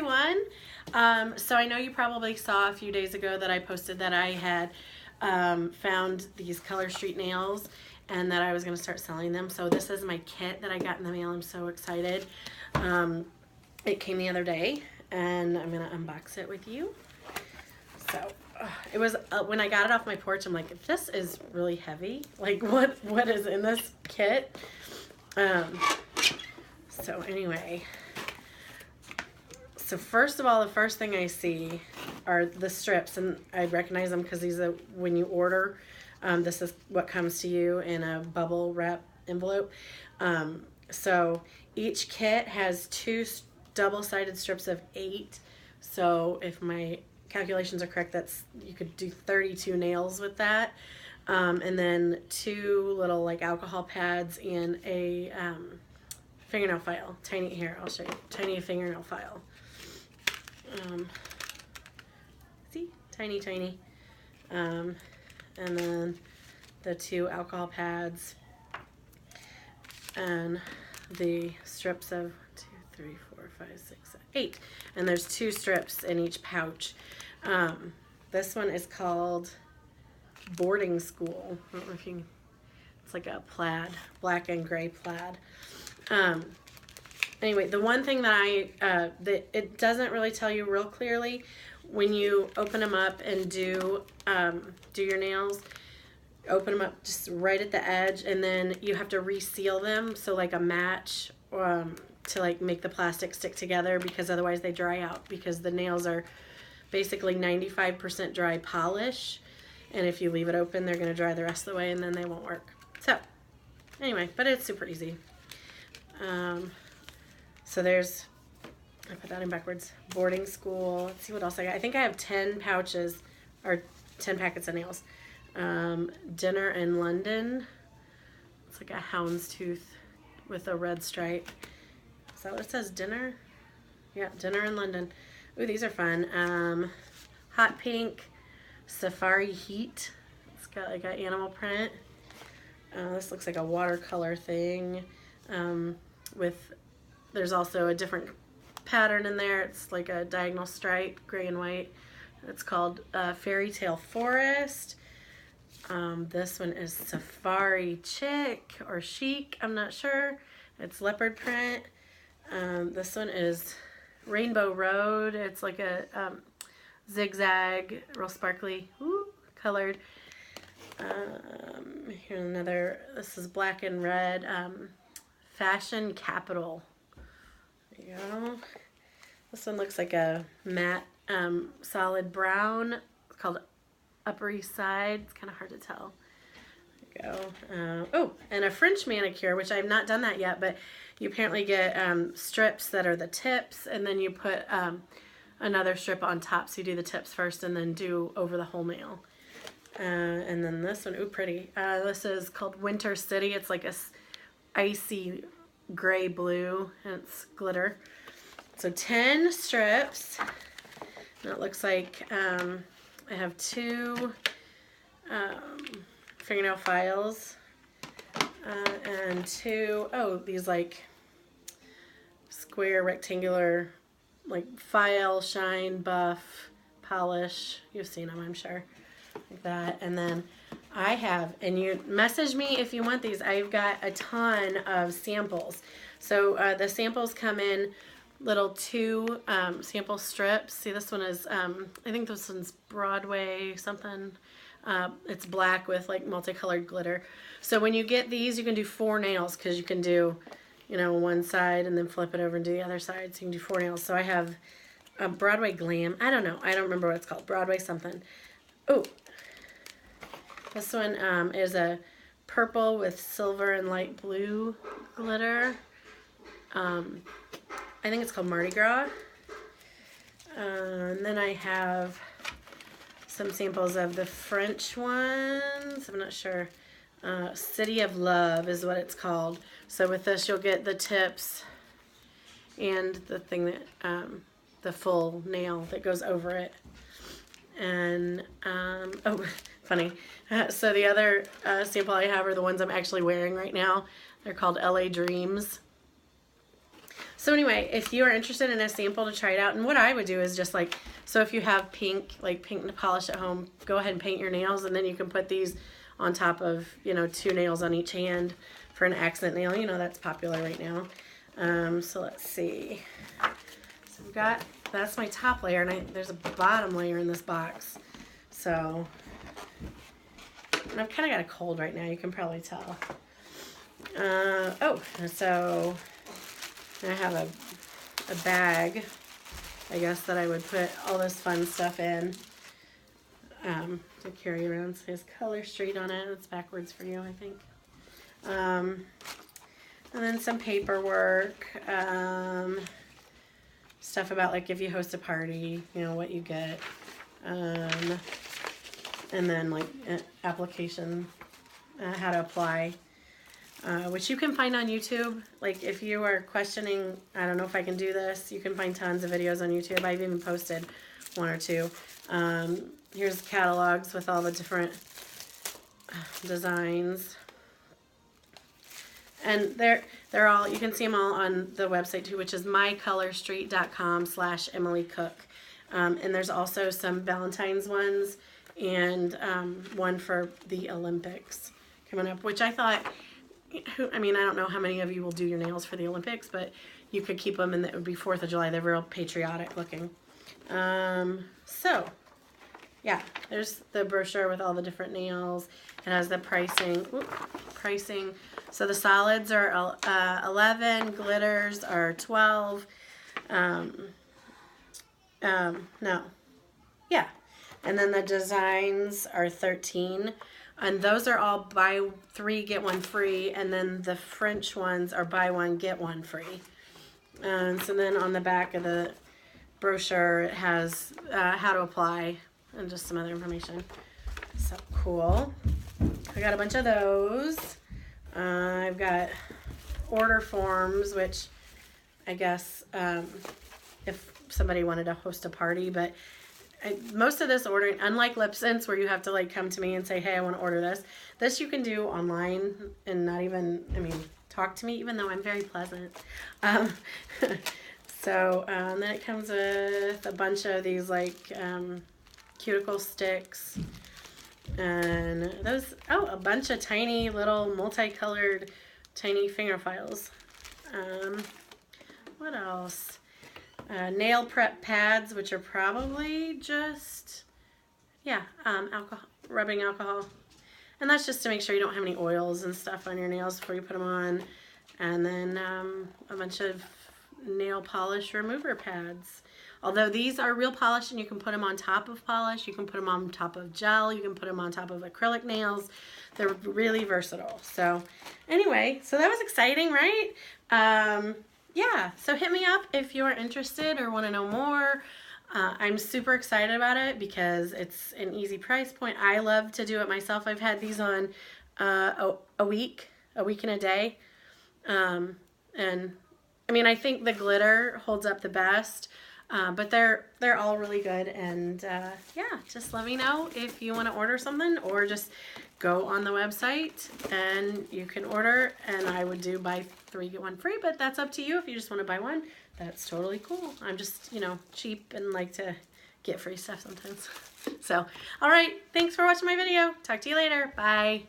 everyone. So I know you probably saw a few days ago that I posted that I had found these Color Street nails and that I was going to start selling them. So this is my kit that I got in the mail. I'm so excited. It came the other day and I'm going to unbox it with you. So it was when I got it off my porch, I'm like, this is really heavy. Like what is in this kit? So anyway, so first of all, the first thing I see are the strips, and I recognize them because these are when you order. This is what comes to you in a bubble wrap envelope. So each kit has two double-sided strips of 8. So if my calculations are correct, you could do 32 nails with that. And then 2 little like alcohol pads and a fingernail file. I'll show you. Tiny fingernail file. See? Tiny. And then the 2 alcohol pads and the strips of 2, 3, 4, 5, 6, 8. And there's 2 strips in each pouch. This one is called Boarding School. I don't know if you, it's like a plaid, black and gray plaid. Anyway, the one thing that that it doesn't really tell you real clearly when you open them up and do your nails, open them up just right at the edge, and then you have to reseal them, so like a match to like make the plastic stick together, because otherwise they dry out, because the nails are basically 95% dry polish, and if you leave it open, they're going to dry the rest of the way and then they won't work. So anyway, but it's super easy. So there's, I put that in backwards, Boarding School. Let's see what else I got. I think I have 10 pouches, or 10 packets of nails. Dinner in London. It's like a houndstooth with a red stripe. Is that what it says, dinner? Yeah, Dinner in London. Ooh, these are fun. Hot Pink, Safari Heat. It's got like an animal print. This looks like a watercolor thing. There's also a different pattern in there. It's like a diagonal stripe, gray and white. It's called Fairy Tale Forest. This one is Safari Chic or Chic, I'm not sure. It's leopard print. This one is Rainbow Road. It's like a zigzag, real sparkly, colored. Here's another, this is black and red, Fashion Capital. There you go. This one looks like a matte, solid brown. It's called Upper East Side. It's kind of hard to tell. There you go. Oh, and a French manicure, which I've not done that yet, but you apparently get strips that are the tips, and then you put another strip on top. So you do the tips first and then do over the whole nail. And then this one, ooh, pretty. This is called Winter City. It's like a icy gray blue, and it's glitter. So 10 strips. And it looks like I have 2 fingernail files and 2, these like square rectangular like file, shine, buff, polish. You've seen them, I'm sure, like that. And then I have, and you message me if you want these, I've got a ton of samples. So the samples come in little 2 sample strips. See, this one is, I think this one's Broadway something. It's black with like multicolored glitter. So when you get these, you can do 4 nails, because you can do, one side and then flip it over and do the other side. So you can do 4 nails. So I have a Broadway Glam. I don't know. I don't remember what it's called. Broadway something. Oh, this one is a purple with silver and light blue glitter. I think it's called Mardi Gras. And then I have some samples of the French ones. I'm not sure. City of Love is what it's called. So with this, you'll get the tips and the thing that, the full nail that goes over it. And, oh, funny. So the other sample I have are the ones I'm actually wearing right now. They're called LA Dreams. So anyway, if you are interested in a sample to try it out, and what I would do is just like, so if you have pink polish at home, go ahead and paint your nails, and then you can put these on top of, you know, 2 nails on each hand for an accent nail. You know, that's popular right now. So let's see. So we've got, that's my top layer, and there's a bottom layer in this box. So, and I've kind of got a cold right now, you can probably tell. So I have a bag, I guess, that I would put all this fun stuff in to carry around. So there's Color Street on it. It's backwards for you, I think. And then some paperwork, stuff about like if you host a party, you know, what you get. And then like application, how to apply. Which you can find on YouTube. Like if you are questioning, I don't know if I can do this, you can find tons of videos on YouTube. I've even posted 1 or 2. Here's catalogs with all the different designs. And they're all, you can see them all on the website too, which is mycolorstreet.com/Emily Cook. And there's also some Valentine's ones and one for the Olympics coming up, which I thought, I mean, I don't know how many of you will do your nails for the Olympics, but you could keep them, and it would be 4th of July. They're real patriotic looking. So, yeah, there's the brochure with all the different nails. It has the pricing. Pricing. So the solids are 11, glitters are 12. No. Yeah. And then the designs are 13. And those are all buy 3, get 1 free. And then the French ones are buy 1, get 1 free. So then on the back of the brochure, it has how to apply and just some other information. So cool. I got a bunch of those. I've got order forms, which I guess if somebody wanted to host a party, but most of this ordering, unlike lip scents where you have to like come to me and say, hey, I want to order this you can do online and not even, I mean, talk to me, even though I'm very pleasant. So then it comes with a bunch of these like cuticle sticks and those, a bunch of tiny little multicolored tiny finger files. What else? Nail prep pads, which are probably just, alcohol, rubbing alcohol. And that's just to make sure you don't have any oils and stuff on your nails before you put them on. And then a bunch of nail polish remover pads. Although these are real polish and you can put them on top of polish, you can put them on top of gel, you can put them on top of acrylic nails. They're really versatile. So anyway, so that was exciting, right? Yeah, so hit me up if you're interested or want to know more. I'm super excited about it because it's an easy price point. I love to do it myself. I've had these on a week and a day. And I mean, I think the glitter holds up the best, but they're all really good. And yeah, just let me know if you want to order something, or just go on the website and you can order, and I would do buy 3 get 1 free, but that's up to you. If you just want to buy one, that's totally cool. I'm just, cheap and like to get free stuff sometimes. So, all right, thanks for watching my video. Talk to you later. Bye.